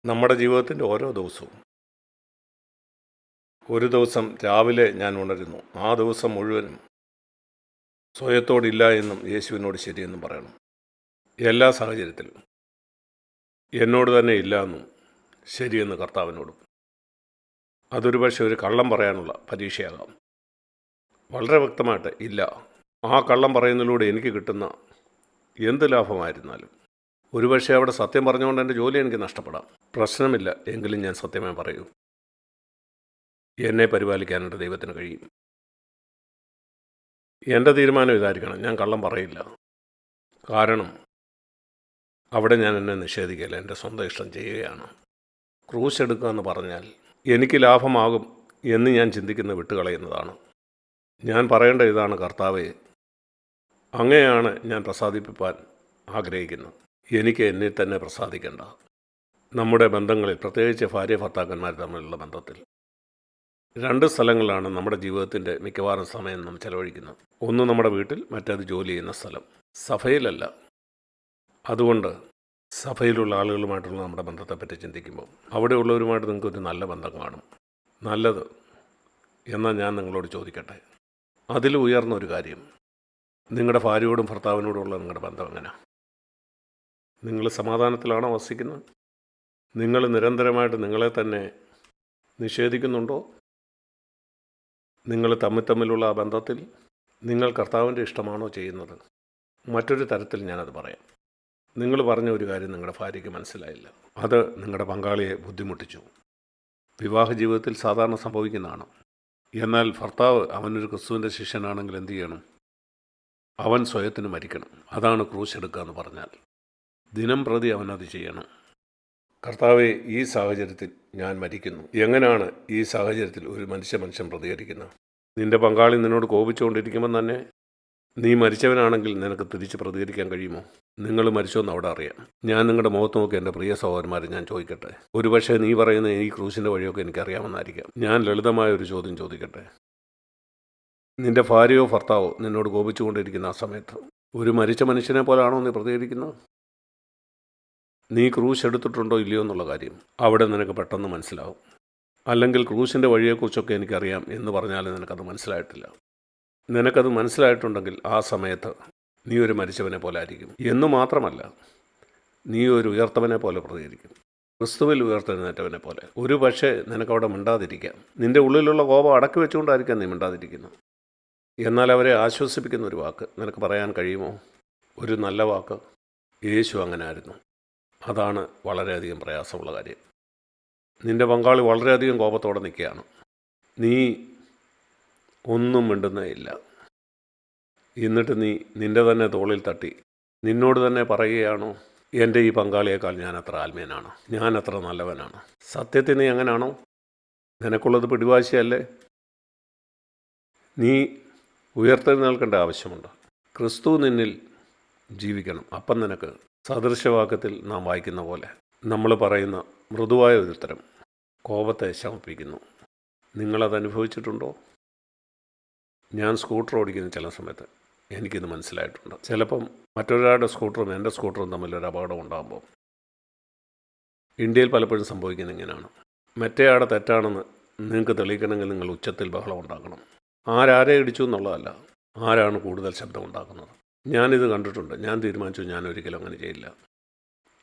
നമ്മുടെ ജീവിതത്തിൻ്റെ ഓരോ ദിവസവും ഒരു ദിവസം രാവിലെ ഞാൻ ഉണരുന്നു. ആ ദിവസം മുഴുവനും സ്വയത്തോടില്ല എന്നും യേശുവിനോട് ശരിയെന്നും പറയണം. എല്ലാ സാഹചര്യത്തിലും എന്നോട് തന്നെ ഇല്ല എന്നും ശരിയെന്ന് കർത്താവിനോടും. അതൊരു പക്ഷേ ഒരു കള്ളം പറയാനുള്ള പരീക്ഷയാകാം. വളരെ വ്യക്തമായിട്ട് ഇല്ല. ആ കള്ളം പറയുന്നതിലൂടെ എനിക്ക് കിട്ടുന്ന എന്ത് ലാഭമായിരുന്നാലും ഒരുപക്ഷെ അവിടെ സത്യം പറഞ്ഞുകൊണ്ട് എൻ്റെ ജോലി എനിക്ക് നഷ്ടപ്പെടാം. പ്രശ്നമില്ല, എങ്കിലും ഞാൻ സത്യമേ പറയൂ. എന്നെ പരിപാലിക്കാൻ എൻ്റെ ദൈവത്തിന് കഴിയും. എൻ്റെ തീരുമാനം ഇതായിരിക്കണം, ഞാൻ കള്ളം പറയില്ല. കാരണം അവിടെ ഞാൻ എന്നെ നിഷേധിക്കില്ല, എൻ്റെ സ്വന്തം ഇഷ്ടം ചെയ്യുകയാണ്. ക്രൂശ് എടുക്കുക എന്ന് പറഞ്ഞാൽ എനിക്ക് ലാഭമാകും എന്ന് ഞാൻ ചിന്തിക്കുന്ന വിട്ടുകളയുന്നതാണ്. ഞാൻ പറയേണ്ട ഇതാണ്: കർത്താവേ, അങ്ങനെയാണ് ഞാൻ പ്രസാദിപ്പിക്കാൻ ആഗ്രഹിക്കുന്നത്. എനിക്ക് എന്നിൽ തന്നെ പ്രസാദിക്കേണ്ട. നമ്മുടെ ബന്ധങ്ങളിൽ, പ്രത്യേകിച്ച് ഭാര്യ ഭർത്താക്കന്മാർ തമ്മിലുള്ള ബന്ധത്തിൽ, രണ്ട് സ്ഥലങ്ങളിലാണ് നമ്മുടെ ജീവിതത്തിൻ്റെ മിക്കവാറും സമയം നാം ചെലവഴിക്കുന്നത്. ഒന്ന് നമ്മുടെ വീട്ടിൽ, മറ്റേത് ജോലി ചെയ്യുന്ന സ്ഥലം. സഭയിലല്ല. അതുകൊണ്ട് സഭയിലുള്ള ആളുകളുമായിട്ടുള്ള നമ്മുടെ ബന്ധത്തെപ്പറ്റി ചിന്തിക്കുമ്പോൾ അവിടെയുള്ളവരുമായിട്ട് നിങ്ങൾക്കൊരു നല്ല ബന്ധം കാണും. നല്ലത്. എന്നാൽ ഞാൻ നിങ്ങളോട് ചോദിക്കട്ടെ, അതിൽ ഉയർന്ന ഒരു കാര്യം, നിങ്ങളുടെ ഭാര്യയോടും ഭർത്താവിനോടുമുള്ള നിങ്ങളുടെ ബന്ധം എങ്ങനെയാണ്? നിങ്ങൾ സമാധാനത്തിലാണോ വസിക്കുന്നത്? നിങ്ങൾ നിരന്തരമായിട്ട് നിങ്ങളെ തന്നെ നിഷേധിക്കുന്നുണ്ടോ? നിങ്ങൾ തമ്മിലുള്ള ആ ബന്ധത്തിൽ നിങ്ങൾ കർത്താവിൻ്റെ ഇഷ്ടമാണോ ചെയ്യുന്നത്? മറ്റൊരു തരത്തിൽ ഞാനത് പറയാം. നിങ്ങൾ പറഞ്ഞ ഒരു കാര്യം നിങ്ങളുടെ ഭാര്യയ്ക്ക് മനസ്സിലായില്ല. അത് നിങ്ങളുടെ പങ്കാളിയെ ബുദ്ധിമുട്ടിച്ചു. വിവാഹ ജീവിതത്തിൽ സാധാരണ സംഭവിക്കുന്നതാണ്. എന്നാൽ ഭർത്താവ് അവനൊരു ക്രിസ്തുവിൻ്റെ ശിഷ്യനാണെങ്കിൽ എന്തു ചെയ്യണം? അവൻ സ്വയത്തിന് മരിക്കണം. അതാണ് ക്രൂശ് എടുക്കുക എന്ന് പറഞ്ഞാൽ. ദിനം പ്രതി അവനത് ചെയ്യണം. കർത്താവെ, ഈ സാഹചര്യത്തിൽ ഞാൻ മരിക്കുന്നു. എങ്ങനെയാണ് ഈ സാഹചര്യത്തിൽ ഒരു മനുഷ്യൻ പ്രതികരിക്കുന്നത്? നിന്റെ പങ്കാളി നിന്നോട് കോപിച്ചുകൊണ്ടിരിക്കുമ്പോൾ തന്നെ നീ മരിച്ചവനാണെങ്കിൽ നിനക്ക് തിരിച്ച് പ്രതികരിക്കാൻ കഴിയുമോ? നിങ്ങൾ മരിച്ചോന്ന് അവിടെ അറിയാം. ഞാൻ നിങ്ങളുടെ മുഖത്ത് നോക്കി എൻ്റെ പ്രിയ സഹോദരന്മാരെ ഞാൻ ചോദിക്കട്ടെ. ഒരുപക്ഷെ നീ പറയുന്ന ഈ ക്രൂശിൻ്റെ വഴിയൊക്കെ എനിക്കറിയാമെന്നായിരിക്കാം. ഞാൻ ലളിതമായ ഒരു ചോദ്യം ചോദിക്കട്ടെ. നിന്റെ ഭാര്യയോ ഭർത്താവോ നിന്നോട് കോപിച്ചുകൊണ്ടിരിക്കുന്ന ആ സമയത്ത് ഒരു മരിച്ച മനുഷ്യനെ പോലാണോ നീ പ്രതികരിക്കുന്നത്? നീ ക്രൂശ് എടുത്തിട്ടുണ്ടോ ഇല്ലയോ എന്നുള്ള കാര്യം അവിടെ നിനക്ക് പെട്ടെന്ന് മനസ്സിലാവും. അല്ലെങ്കിൽ ക്രൂശിൻ്റെ വഴിയെക്കുറിച്ചൊക്കെ എനിക്കറിയാം എന്ന് പറഞ്ഞാൽ നിനക്കത് മനസ്സിലായിട്ടില്ല. നിനക്കത് മനസ്സിലായിട്ടുണ്ടെങ്കിൽ ആ സമയത്ത് നീ ഒരു മരിച്ചവനെ പോലെ ആയിരിക്കും. എന്നു മാത്രമല്ല, നീ ഒരു ഉയർത്തവനെ പോലെ പ്രതികരിക്കും. ക്രിസ്തുവിൽ ഉയർത്തെഴുന്നേറ്റവനെ പോലെ. ഒരു പക്ഷേ നിനക്കവിടെ മിണ്ടാതിരിക്കാം. നിൻ്റെ ഉള്ളിലുള്ള കോപം അടക്കി വെച്ചുകൊണ്ടായിരിക്കാം നീ മിണ്ടാതിരിക്കുന്നത്. എന്നാൽ അവരെ ആശ്വസിപ്പിക്കുന്ന ഒരു വാക്ക് നിനക്ക് പറയാൻ കഴിയുമോ? ഒരു നല്ല വാക്ക്. യേശു അങ്ങനെ ആയിരുന്നു. അതാണ് വളരെയധികം പ്രയാസമുള്ള കാര്യം. നിൻ്റെ പങ്കാളി വളരെയധികം കോപത്തോടെ നിൽക്കുകയാണ്. നീ ഒന്നും മിണ്ടുന്നേ ഇല്ല. എന്നിട്ട് നീ നിൻ്റെ തന്നെ തോളിൽ തട്ടി നിന്നോട് തന്നെ പറയുകയാണോ, എൻ്റെ ഈ പങ്കാളിയേക്കാൾ ഞാൻ അത്ര ആത്മീയനാണ്, ഞാൻ അത്ര നല്ലവനാണ്? സത്യത്തിൽ നീ അങ്ങനാണോ? നിനക്കുള്ളത് പിടിവാശിയല്ലേ? നീ ഉയർത്തെഴുന്നേൽക്കേണ്ട ആവശ്യമുണ്ട്. ക്രിസ്തു നിന്നിൽ ജീവിക്കണം. അപ്പം നിനക്ക് സദൃശവാക്യത്തിൽ നാം വായിക്കുന്ന പോലെ നമ്മൾ പറയുന്ന മൃദുവായ ഒരു ഉത്തരം കോപത്തെ ശമിപ്പിക്കുന്നു. നിങ്ങളത് അനുഭവിച്ചിട്ടുണ്ടോ? ഞാൻ സ്കൂട്ടർ ഓടിക്കുന്ന ചില സമയത്ത് എനിക്കിത് മനസ്സിലായിട്ടുണ്ട്. ചിലപ്പം മറ്റൊരാളുടെ സ്കൂട്ടറും എൻ്റെ സ്കൂട്ടറും തമ്മിലൊരു അപകടം ഉണ്ടാകുമ്പോൾ, ഇന്ത്യയിൽ പലപ്പോഴും സംഭവിക്കുന്നത് ഇങ്ങനെയാണ്. മറ്റേയാടെ തെറ്റാണെന്ന് നിങ്ങൾക്ക് തെളിയിക്കണമെങ്കിൽ നിങ്ങൾ ഉച്ചത്തിൽ ബഹളം ഉണ്ടാക്കണം. ആരെ ഇടിച്ചു എന്നുള്ളതല്ല, ആരാണ് കൂടുതൽ ശബ്ദം ഉണ്ടാക്കുന്നത്. ഞാനിത് കണ്ടിട്ടുണ്ട്. ഞാൻ തീരുമാനിച്ചു ഞാൻ ഒരിക്കലും അങ്ങനെ ചെയ്യില്ല.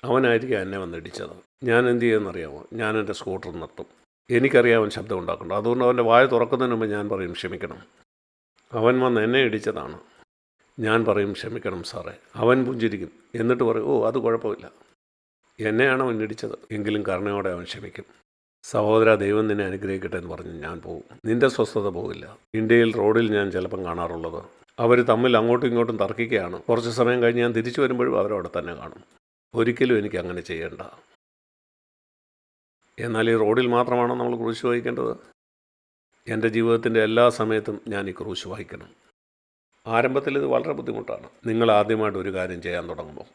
അവനായിരിക്കും എന്നെ വന്നിടിച്ചത്. ഞാൻ എന്ത് ചെയ്യുമെന്നറിയാമോ? ഞാൻ എൻ്റെ സ്കൂട്ടർ നിർത്തും. എനിക്കറിയാം അവൻ ശബ്ദം ഉണ്ടാക്കണം. അതുകൊണ്ട് അവൻ്റെ വായ തുറക്കുന്നതിന് മുമ്പ് ഞാൻ പറയും ക്ഷമിക്കണം, അവൻ വന്ന് എന്നെ ഇടിച്ചതാണ്. ഞാൻ പറയും ക്ഷമിക്കണം സാറേ. അവൻ പുഞ്ചിരിക്കും. എന്നിട്ട് പറയും, ഓ അത് കുഴപ്പമില്ല, എന്നെയാണ് അവൻ ഇടിച്ചത്. എങ്കിലും കരുണയോടെ അവൻ ക്ഷമിക്കും. സഹോദര, ദൈവം നിന്നെ അനുഗ്രഹിക്കട്ടെ എന്ന് പറഞ്ഞ് ഞാൻ പോകും. നിൻ്റെ സ്വസ്ഥത പോകില്ല. ഇന്ത്യയിൽ റോഡിൽ ഞാൻ ചിലപ്പം കാണാറുള്ളത്, അവർ തമ്മിൽ അങ്ങോട്ടും ഇങ്ങോട്ടും തർക്കിക്കുകയാണ്. കുറച്ച് സമയം കഴിഞ്ഞ് ഞാൻ തിരിച്ചു വരുമ്പോഴും അവരവിടെ തന്നെ കാണും. ഒരിക്കലും എനിക്ക് അങ്ങനെ ചെയ്യേണ്ട. എന്നാൽ ഈ റോഡിൽ മാത്രമാണോ നമ്മൾ ക്രൂശ് വഹിക്കേണ്ടത്? എൻ്റെ ജീവിതത്തിൻ്റെ എല്ലാ സമയത്തും ഞാൻ ഈ ക്രൂശ് വഹിക്കണം. ആരംഭത്തിൽ ഇത് വളരെ ബുദ്ധിമുട്ടാണ്. നിങ്ങൾ ആദ്യമായിട്ട് ഒരു കാര്യം ചെയ്യാൻ തുടങ്ങുമ്പോൾ,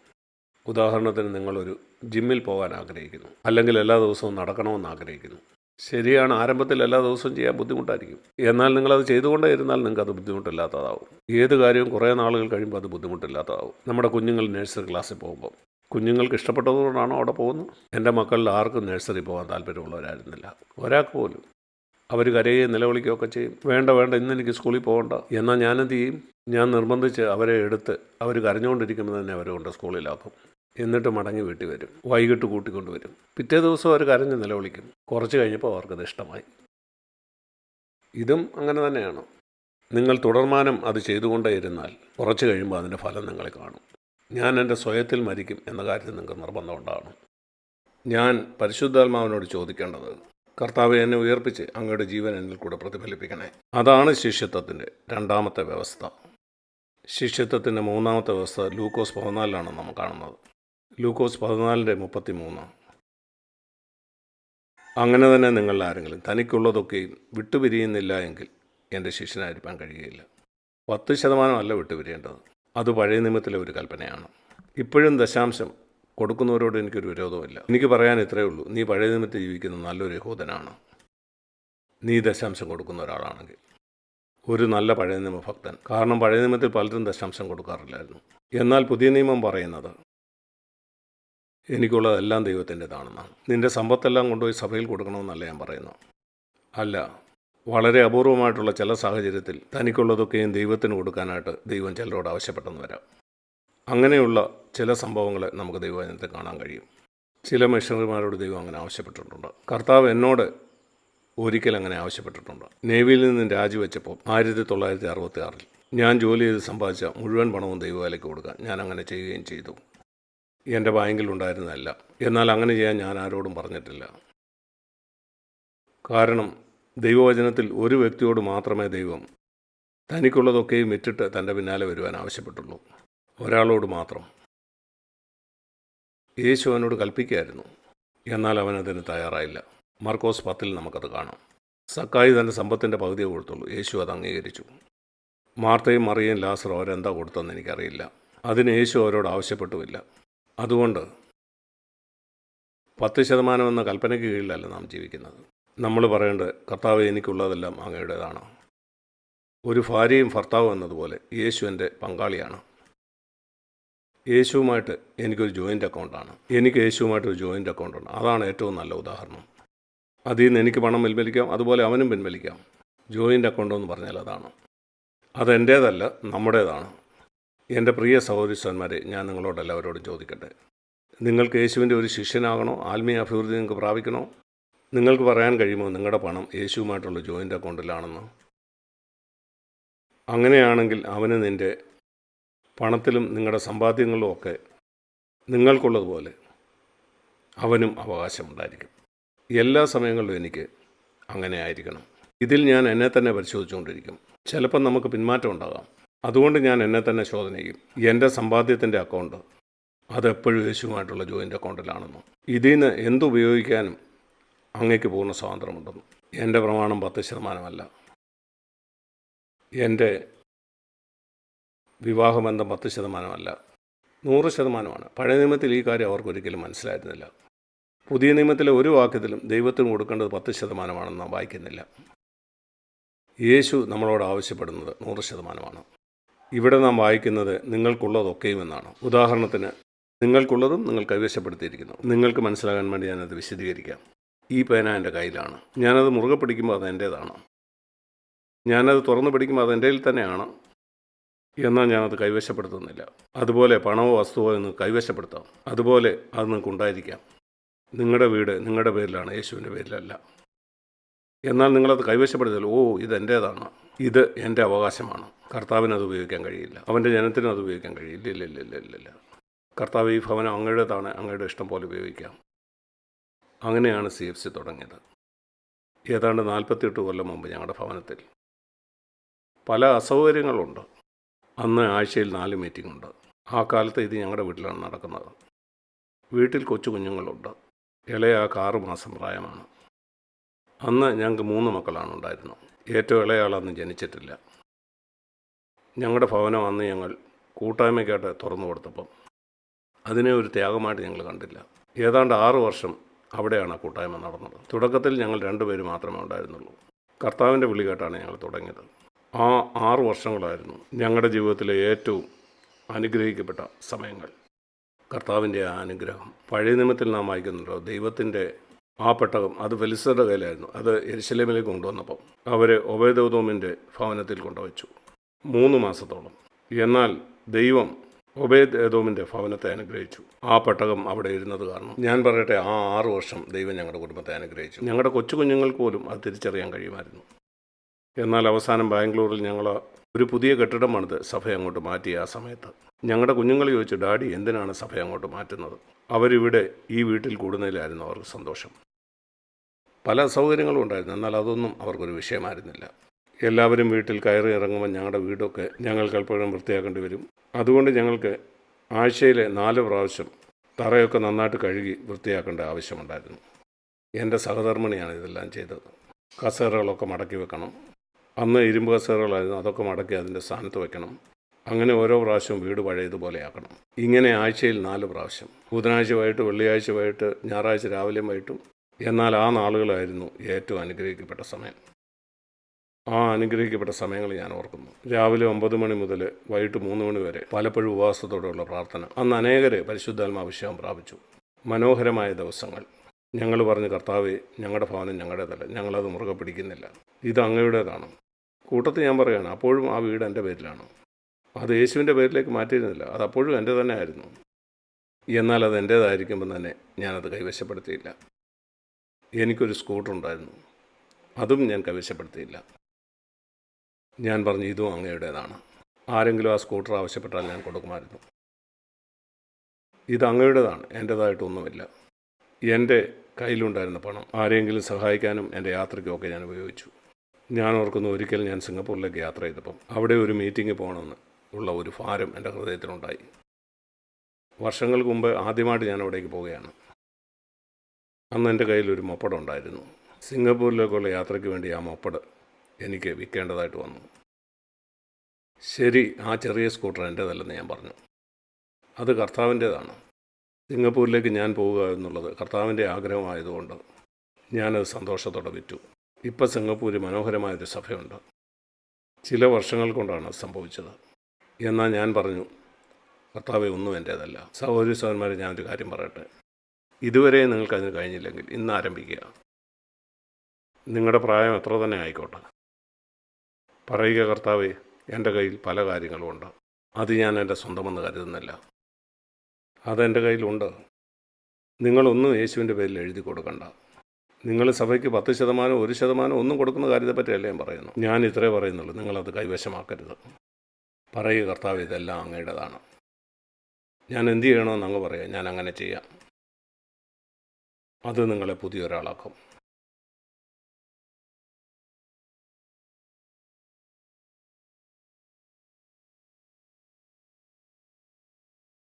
ഉദാഹരണത്തിന് നിങ്ങളൊരു ജിമ്മിൽ പോകാൻ ആഗ്രഹിക്കുന്നു, അല്ലെങ്കിൽ എല്ലാ ദിവസവും നടക്കണമെന്ന് ആഗ്രഹിക്കുന്നു. ശരിയാണ്, ആരംഭത്തിൽ എല്ലാ ദിവസവും ചെയ്യാൻ ബുദ്ധിമുട്ടായിരിക്കും. എന്നാൽ നിങ്ങളത് ചെയ്തുകൊണ്ടേ ഇരുന്നാൽ നിങ്ങൾക്കത് ബുദ്ധിമുട്ടില്ലാത്തതാവും. ഏത് കാര്യവും കുറേ നാളുകൾ കഴിയുമ്പോൾ അത് ബുദ്ധിമുട്ടില്ലാത്തതാവും. നമ്മുടെ കുഞ്ഞുങ്ങൾ നഴ്സറി ക്ലാസ്സിൽ പോകുമ്പോൾ കുഞ്ഞുങ്ങൾക്ക് ഇഷ്ടപ്പെട്ടതുകൊണ്ടാണോ അവിടെ പോകുന്നത്? എൻ്റെ മക്കളിൽ ആർക്കും നഴ്സറി പോകാൻ താല്പര്യമുള്ളവരായിരുന്നില്ല, ഒരാൾക്ക് പോലും. അവർ കരയുകയും നിലവിളിക്കുകയൊക്കെ ചെയ്യും, വേണ്ട വേണ്ട ഇന്ന് എനിക്ക് സ്കൂളിൽ പോകണ്ട. എന്നാൽ ഞാനെന്ത് ചെയ്യും? ഞാൻ നിർബന്ധിച്ച് അവരെ എടുത്ത് അവർ കരഞ്ഞുകൊണ്ടിരിക്കുമ്പോൾ തന്നെ അവരെ കൊണ്ട് സ്കൂളിലാക്കും. എന്നിട്ട് മടങ്ങി വീട്ടിൽ വരും, വൈകിട്ട് കൂട്ടിക്കൊണ്ട് വരും. പിറ്റേ ദിവസം അവർ കരഞ്ഞ് നിലവിളിക്കും. കുറച്ച് കഴിഞ്ഞപ്പോൾ അവർക്കത് ഇഷ്ടമായി. ഇതും അങ്ങനെ തന്നെയാണ്. നിങ്ങൾ തുടർമാനം അത് ചെയ്തുകൊണ്ടേ ഇരുന്നാൽ കുറച്ച് കഴിയുമ്പോൾ അതിൻ്റെ ഫലം നിങ്ങളെ കാണും. ഞാൻ എൻ്റെ സ്വയത്തിൽ മരിക്കും എന്ന കാര്യത്തിൽ നിങ്ങൾക്ക് നിർബന്ധമുണ്ടാകണം. ഞാൻ പരിശുദ്ധാത്മാവിനോട് ചോദിക്കേണ്ടത്, കർത്താവെ എന്നെ ഉയർപ്പിച്ച് അങ്ങയുടെ ജീവൻ എന്നിൽ കൂടെ പ്രതിഫലിപ്പിക്കണേ. അതാണ് ശിഷ്യത്വത്തിൻ്റെ രണ്ടാമത്തെ വ്യവസ്ഥ. ശിഷ്യത്വത്തിൻ്റെ മൂന്നാമത്തെ വ്യവസ്ഥ ലൂക്കോസ് 14 നമ്മൾ കാണുന്നത്. ലൂക്കോസ് 14:33. അങ്ങനെ തന്നെ നിങ്ങളിൽ ആരെങ്കിലും തനിക്കുള്ളതൊക്കെയും വിട്ടുപിരിയുന്നില്ല എങ്കിൽ എൻ്റെ ശിഷ്യനായിരിക്കാൻ കഴിയുകയില്ല. 10% വിട്ടുപിരിയേണ്ടത്. അത് പഴയ നിയമത്തിലെ ഒരു കൽപ്പനയാണ്. ഇപ്പോഴും ദശാംശം കൊടുക്കുന്നവരോട് എനിക്കൊരു വിരോധമില്ല. എനിക്ക് പറയാൻ ഇത്രയേ ഉള്ളൂ, നീ പഴയ നിയമത്തിൽ ജീവിക്കുന്ന നല്ലൊരു യഹൂദനാണ്. നീ ദശാംശം കൊടുക്കുന്ന ഒരാളാണെങ്കിൽ ഒരു നല്ല പഴയ നിയമ ഭക്തൻ. കാരണം പഴയ നിയമത്തിൽ പലരും ദശാംശം കൊടുക്കാറില്ലായിരുന്നു. എന്നാൽ പുതിയ നിയമം പറയുന്നത് എനിക്കുള്ളതെല്ലാം ദൈവത്തിൻ്റെതാണെന്നാണ്. നിൻ്റെ സമ്പത്തെല്ലാം കൊണ്ടുപോയി സഭയിൽ കൊടുക്കണമെന്നല്ല ഞാൻ പറയുന്നു. അല്ല, വളരെ അപൂർവമായിട്ടുള്ള ചില സാഹചര്യത്തിൽ തനിക്കുള്ളതൊക്കെയും ദൈവത്തിന് കൊടുക്കാനായിട്ട് ദൈവം ചിലരോട് ആവശ്യപ്പെട്ടെന്ന് വരാം. അങ്ങനെയുള്ള ചില സംഭവങ്ങളെ നമുക്ക് ദൈവവചനത്തിൽ കാണാൻ കഴിയും. ചില മിഷണറിമാരോട് ദൈവം അങ്ങനെ ആവശ്യപ്പെട്ടിട്ടുണ്ട്. കർത്താവ് എന്നോട് ഒരിക്കൽ അങ്ങനെ ആവശ്യപ്പെട്ടിട്ടുണ്ട്. നേവിയിൽ നിന്ന് രാജിവെച്ചപ്പോൾ 1966 ഞാൻ ജോലി ചെയ്ത് സമ്പാദിച്ച മുഴുവൻ പണവും ദൈവവേലയ്ക്ക് കൊടുക്കാൻ ഞാൻ അങ്ങനെ ചെയ്യുകയും ചെയ്തു. എൻ്റെ ബാങ്കിലുണ്ടായിരുന്നതല്ല. എന്നാൽ അങ്ങനെ ചെയ്യാൻ ഞാൻ ആരോടും പറഞ്ഞിട്ടില്ല. കാരണം ദൈവവചനത്തിൽ ഒരു വ്യക്തിയോട് മാത്രമേ ദൈവം തനിക്കുള്ളതൊക്കെയും വിറ്റിട്ട് തൻ്റെ പിന്നാലെ വരുവാൻ ആവശ്യപ്പെട്ടുള്ളൂ. ഒരാളോട് മാത്രം. യേശു അവനോട് കൽപ്പിക്കുകയായിരുന്നു, എന്നാൽ അവനതിന് തയ്യാറായില്ല. മാർക്കോസ് 10 നമുക്കത് കാണാം. സക്കായി തൻ്റെ സമ്പത്തിൻ്റെ പകുതിയെ കൊടുത്തുള്ളൂ. യേശു അത് അംഗീകരിച്ചു. മാർത്തയും മറിയയും ലാസറും അവരെന്താ കൊടുത്തതെന്ന് എനിക്കറിയില്ല. അതിന് യേശു അവരോട് ആവശ്യപ്പെട്ടുമില്ല. അതുകൊണ്ട് 10% എന്ന കൽപ്പനയ്ക്ക് കീഴിലല്ല നാം ജീവിക്കുന്നത്. നമ്മൾ പറയേണ്ടത്, കർത്താവ് എനിക്കുള്ളതെല്ലാം അങ്ങയുടേതാണ്. ഒരു ഭാര്യയും ഭർത്താവും എന്നതുപോലെ യേശു എൻ്റെ പങ്കാളിയാണ്. യേശുവുമായിട്ട് എനിക്കൊരു ജോയിൻ്റ് അക്കൗണ്ടാണ്. എനിക്ക് യേശുവുമായിട്ട് ഒരു ജോയിൻ്റ് അക്കൗണ്ടുണ്ട്. അതാണ് ഏറ്റവും നല്ല ഉദാഹരണം. അതിൽ നിന്ന് എനിക്ക് പണം പിൻവലിക്കാം, അതുപോലെ അവനും പിൻവലിക്കാം. ജോയിൻ്റ് അക്കൗണ്ട് എന്ന് പറഞ്ഞാൽ അതാണ്. അതെൻ്റേതല്ല, നമ്മുടേതാണ്. എൻ്റെ പ്രിയ സഹോദരീസന്മാരെ, ഞാൻ നിങ്ങളോടെല്ലാവരോടും ചോദിക്കട്ടെ, നിങ്ങൾക്ക് യേശുവിൻ്റെ ഒരു ശിഷ്യനാകണോ? ആത്മീയ അഭിവൃദ്ധി നിങ്ങൾക്ക് പ്രാപിക്കണോ? നിങ്ങൾക്ക് പറയാൻ കഴിയുമോ നിങ്ങളുടെ പണം യേശുവുമായിട്ടുള്ള ജോയിൻ്റ് അക്കൗണ്ടിലാണെന്ന്? അങ്ങനെയാണെങ്കിൽ അവന് നിൻ്റെ പണത്തിലും നിങ്ങളുടെ സമ്പാദ്യങ്ങളിലും ഒക്കെ നിങ്ങൾക്കുള്ളതുപോലെ അവനും അവകാശമുണ്ടായിരിക്കും. എല്ലാ സമയങ്ങളിലും എനിക്ക് അങ്ങനെ ആയിരിക്കണം. ഇതിൽ ഞാൻ എന്നെ തന്നെ പരിശോധിച്ചുകൊണ്ടിരിക്കും. ചിലപ്പം നമുക്ക് പിന്മാറ്റം ഉണ്ടാകാം. അതുകൊണ്ട് ഞാൻ എന്നെ തന്നെ ശോധന ചെയ്യും. എൻ്റെ സമ്പാദ്യത്തിൻ്റെ അക്കൗണ്ട് അതെപ്പോഴും യേശുവുമായിട്ടുള്ള ജോയിൻ്റ് അക്കൗണ്ടിലാണെന്നും ഇതിൽ നിന്ന് എന്തുപയോഗിക്കാനും അങ്ങേക്ക് പൂർണ്ണ സ്വാതന്ത്ര്യമുണ്ടെന്നും. എൻ്റെ പ്രമാണം 10% എൻ്റെ വിവാഹബന്ധം 10% 100%. പഴയ നിയമത്തിൽ ഈ കാര്യം അവർക്കൊരിക്കലും മനസ്സിലായിരുന്നില്ല. പുതിയ നിയമത്തിലെ ഒരു വാക്യത്തിലും ദൈവത്തിന് കൊടുക്കേണ്ടത് 10% നാം വായിക്കുന്നില്ല. യേശു നമ്മളോട് ആവശ്യപ്പെടുന്നത് 100%. ഇവിടെ നാം വായിക്കുന്നത് നിങ്ങൾക്കുള്ളതൊക്കെയും എന്നാണ്. ഉദാഹരണത്തിന്, നിങ്ങൾക്കുള്ളതും നിങ്ങൾ കൈവശപ്പെടുത്തിയിരിക്കുന്നു. നിങ്ങൾക്ക് മനസ്സിലാകാൻ വേണ്ടി ഞാനത് വിശദീകരിക്കാം. ഈ പേന എൻ്റെ കയ്യിലാണ്. ഞാനത് മുറുകെ പിടിക്കുമ്പോൾ അത് എൻ്റേതാണ്. ഞാനത് തുറന്നു പിടിക്കുമ്പോൾ അത് എൻ്റെ കയ്യിൽ തന്നെയാണ്. എന്നാൽ ഞാനത് കൈവശപ്പെടുത്തുന്നില്ല. അതുപോലെ പണമോ വസ്തുവോ എന്ന് കൈവശപ്പെടുത്താം. അതുപോലെ അത് നിങ്ങൾക്ക് ഉണ്ടായിരിക്കാം. നിങ്ങളുടെ വീട് നിങ്ങളുടെ പേരിലാണ്, യേശുവിൻ്റെ പേരിലല്ല. എന്നാൽ നിങ്ങളത് കൈവശപ്പെടുത്തിയാൽ, ഇതെൻ്റേതാണ്, ഇത് എൻ്റെ അവകാശമാണ്. കർത്താവിന് അത് ഉപയോഗിക്കാൻ കഴിയില്ല. അവൻ്റെ ജനത്തിനും അത് ഉപയോഗിക്കാൻ കഴിയില്ല. ഇല്ല. കർത്താവ് ഈ ഭവനം അങ്ങയുടേതാണ്, അങ്ങയുടെ ഇഷ്ടം പോലെ ഉപയോഗിക്കാം. അങ്ങനെയാണ് CFC തുടങ്ങിയത്. ഏതാണ്ട് 48 കൊല്ലം മുമ്പ് ഞങ്ങളുടെ ഭവനത്തിൽ പല അസൗകര്യങ്ങളുണ്ട്. അന്ന് ആഴ്ചയിൽ 4 മീറ്റിംഗ് ഉണ്ട്. ആ കാലത്ത് ഇത് ഞങ്ങളുടെ വീട്ടിലാണ് നടക്കുന്നത്. വീട്ടിൽ കൊച്ചു കുഞ്ഞുങ്ങളുണ്ട്. ഇളയാൾക്ക് 6 മാസം പ്രായമാണ്. അന്ന് ഞങ്ങൾക്ക് 3 മക്കളാണ് ഉണ്ടായിരുന്നത്. ഏറ്റവും ഇളയാളന്ന് ജനിച്ചിട്ടില്ല. ഞങ്ങളുടെ ഭവനം അന്ന് ഞങ്ങൾ കൂട്ടായ്മയ്ക്കായിട്ട് തുറന്നു കൊടുത്തപ്പം അതിനെ ഒരു ത്യാഗമായിട്ട് ഞങ്ങൾ കണ്ടില്ല. ഏതാണ്ട് 6 വർഷം അവിടെയാണ് കൂട്ടായ്മ നടന്നത്. തുടക്കത്തിൽ ഞങ്ങൾ 2 പേര് മാത്രമേ ഉണ്ടായിരുന്നുള്ളൂ. കർത്താവിൻ്റെ വിളി കേട്ടാണ് ഞങ്ങൾ തുടങ്ങിയത്. ആ 6 വർഷങ്ങളായിരുന്നു ഞങ്ങളുടെ ജീവിതത്തിലെ ഏറ്റവും അനുഗ്രഹിക്കപ്പെട്ട സമയങ്ങൾ. കർത്താവിൻ്റെ ആ അനുഗ്രഹം. പഴയ നിയമത്തിൽ നാം വായിക്കുന്നുണ്ടോ, ദൈവത്തിൻ്റെ ആ പെട്ടകം അത് ഫെലിസ്തരുടെ കയ്യിലായിരുന്നു. അത് യെരുശലേമിലേക്ക് കൊണ്ടുവന്നപ്പം അവർ ഒബേദെദോമിൻ്റെ ഭവനത്തിൽ കൊണ്ടുവച്ചു 3 മാസത്തോളം. എന്നാൽ ദൈവം ഒബേദെദോമിൻ്റെ ഭവനത്തെ അനുഗ്രഹിച്ചു. ആ പെട്ടകം അവിടെ ഇരുന്നത് കാരണം. ഞാൻ പറയട്ടെ, ആ 6 വർഷം ദൈവം ഞങ്ങളുടെ കുടുംബത്തെ അനുഗ്രഹിച്ചു. ഞങ്ങളുടെ കൊച്ചു കുഞ്ഞുങ്ങൾക്ക് പോലും അത് തിരിച്ചറിയാൻ കഴിയുമായിരുന്നു. എന്നാൽ അവസാനം ബാംഗ്ലൂരിൽ ഞങ്ങൾ ഒരു പുതിയ കെട്ടിടം പണിത് സഭ അങ്ങോട്ട് മാറ്റി. ആ സമയത്ത് ഞങ്ങളുടെ കുഞ്ഞുങ്ങൾ ചോദിച്ചു, ഡാഡി എന്തിനാണ് സഭ അങ്ങോട്ട് മാറ്റുന്നത്? അവരിവിടെ ഈ വീട്ടിൽ കൂടുന്നതിലായിരുന്നു അവർക്ക് സന്തോഷം. പല സൗകര്യങ്ങളും ഉണ്ടായിരുന്നു, എന്നാൽ അതൊന്നും അവർക്കൊരു വിഷയമായിരുന്നില്ല. എല്ലാവരും വീട്ടിൽ കയറി ഇറങ്ങുമ്പോൾ ഞങ്ങളുടെ വീടൊക്കെ ഞങ്ങൾക്ക് എപ്പോഴും വൃത്തിയാക്കേണ്ടി വരും. അതുകൊണ്ട് ഞങ്ങൾക്ക് ആഴ്ചയിലെ 4 പ്രാവശ്യം തറയൊക്കെ നന്നായിട്ട് കഴുകി വൃത്തിയാക്കേണ്ട ആവശ്യമുണ്ടായിരുന്നു. എൻ്റെ സഹധർമ്മിണിയാണ് ഇതെല്ലാം ചെയ്തത്. കസേരകളൊക്കെ മടക്കി വെക്കണം. അന്ന് ഇരുമ്പ് കസേരകളായിരുന്നു, അതൊക്കെ മടക്കി അതിൻ്റെ സ്ഥാനത്ത് വെക്കണം. അങ്ങനെ ഓരോ പ്രാവശ്യവും വീട് പഴയതുപോലെ ആക്കണം. ഇങ്ങനെ ആഴ്ചയിൽ 4 പ്രാവശ്യം, ബുധനാഴ്ച വൈകിട്ട്, വെള്ളിയാഴ്ച വൈകിട്ട്, ഞായറാഴ്ച രാവിലെയും വൈകിട്ടും. എന്നാൽ ആ നാളുകളായിരുന്നു ഏറ്റവും അനുഗ്രഹിക്കപ്പെട്ട സമയം. ആ അനുഗ്രഹിക്കപ്പെട്ട സമയങ്ങൾ ഞാൻ ഓർക്കുന്നു. രാവിലെ 9 മണി മുതൽ വൈകിട്ട് 3 മണി വരെ പലപ്പോഴും ഉപവാസത്തോടെയുള്ള പ്രാർത്ഥന. അന്ന് അനേകരെ പരിശുദ്ധാത്മാഭിഷേകം പ്രാപിച്ചു. മനോഹരമായ ദിവസങ്ങൾ. ഞങ്ങൾ പറഞ്ഞു, കർത്താവേ, ഞങ്ങളുടെ ഭവനം ഞങ്ങളുടേതല്ല, ഞങ്ങളത് മുറുകെ പിടിക്കുന്നില്ല, ഇത് അങ്ങയുടേതാണ്. കൂട്ടത്തിൽ ഞാൻ പറയുകയാണ്, അപ്പോഴും ആ വീട് എൻ്റെ പേരിലാണ്. അത് യേശുവിൻ്റെ പേരിലേക്ക് മാറ്റിയിരുന്നില്ല, അത് അപ്പോഴും എൻ്റെ തന്നെ ആയിരുന്നു. എന്നാൽ അത് എൻ്റേതായിരിക്കുമ്പം തന്നെ ഞാനത് കൈവശപ്പെടുത്തിയില്ല. എനിക്കൊരു സ്കൂട്ടർ ഉണ്ടായിരുന്നു, അതും ഞാൻ കൈവശപ്പെടുത്തിയില്ല. ഞാൻ പറഞ്ഞു, ഇതും അങ്ങയുടേതാണ്. ആരെങ്കിലും ആ സ്കൂട്ടർ ആവശ്യപ്പെട്ടാൽ ഞാൻ കൊടുക്കുമായിരുന്നു. ഇത് അങ്ങയുടേതാണ്, എൻ്റേതായിട്ടൊന്നുമില്ല. എൻ്റെ കയ്യിലുണ്ടായിരുന്ന പണം ആരെങ്കിലും സഹായിക്കാനും എൻ്റെ യാത്രയ്ക്കുമൊക്കെ ഞാൻ ഉപയോഗിച്ചു. ഞാൻ ഓർക്കുന്നു, ഒരിക്കൽ ഞാൻ സിംഗപ്പൂരിലേക്ക് യാത്ര ചെയ്തപ്പം അവിടെ ഒരു മീറ്റിംഗ് പോകണമെന്ന് ഉള്ള ഒരു ഭാരം എൻ്റെ ഹൃദയത്തിലുണ്ടായി. വർഷങ്ങൾക്ക് മുമ്പ് ആദ്യമായിട്ട് ഞാൻ അവിടേക്ക് പോവുകയാണ്. അന്ന് എൻ്റെ കയ്യിൽ ഒരു മൊപ്പഡ് ഉണ്ടായിരുന്നു. സിംഗപ്പൂരിലേക്കുള്ള യാത്രയ്ക്ക് വേണ്ടി ആ മൊപ്പഡ് എനിക്ക് വിൽക്കേണ്ടതായിട്ട് വന്നു. ശരി, ആ ചെറിയ സ്കൂട്ടർ എൻ്റേതല്ലെന്ന് ഞാൻ പറഞ്ഞു. അത് കർത്താവിൻ്റേതാണ്. സിംഗപ്പൂരിലേക്ക് ഞാൻ പോവുക എന്നുള്ളത് കർത്താവിൻ്റെ ആഗ്രഹമായതുകൊണ്ട് ഞാനത് സന്തോഷത്തോടെ വിറ്റു. ഇപ്പം സിംഗപ്പൂരിൽ മനോഹരമായൊരു സഭയുണ്ട്. ചില വർഷങ്ങൾ കൊണ്ടാണ് അത് സംഭവിച്ചത്. എന്നാൽ ഞാൻ പറഞ്ഞു, കർത്താവെ, ഒന്നും എൻ്റേതല്ല. സഹോദരി സഹോദരന്മാരെ, ഞാനൊരു കാര്യം പറയട്ടെ. ഇതുവരെ നിങ്ങൾക്കതിന് കഴിഞ്ഞില്ലെങ്കിൽ ഇന്ന് ആരംഭിക്കുക. നിങ്ങളുടെ പ്രായം എത്ര തന്നെ ആയിക്കോട്ടെ. പറയുക, കർത്താവെ, എൻ്റെ കയ്യിൽ പല കാര്യങ്ങളുമുണ്ട്, അത് ഞാൻ എൻ്റെ സ്വന്തമെന്ന് കരുതുന്നില്ല. അതെൻ്റെ കയ്യിലുണ്ട്. നിങ്ങളൊന്നും യേശുവിൻ്റെ പേരിൽ എഴുതി കൊടുക്കണ്ട. നിങ്ങൾ സഭയ്ക്ക് 10%, 1% ഒന്നും കൊടുക്കുന്ന കാര്യത്തെപ്പറ്റിയല്ല ഞാൻ പറയുന്നു. ഞാൻ ഇത്രേ പറയുന്നുള്ളൂ, നിങ്ങളത് കൈവശമാക്കരുത്. പറയുക, കർത്താവ്, ഇതെല്ലാം അങ്ങയുടേതാണ്. ഞാൻ എന്ത് ചെയ്യണമെന്ന് അങ്ങ് പറയാം, ഞാൻ അങ്ങനെ ചെയ്യാം. അത് നിങ്ങളെ പുതിയൊരാളാക്കും.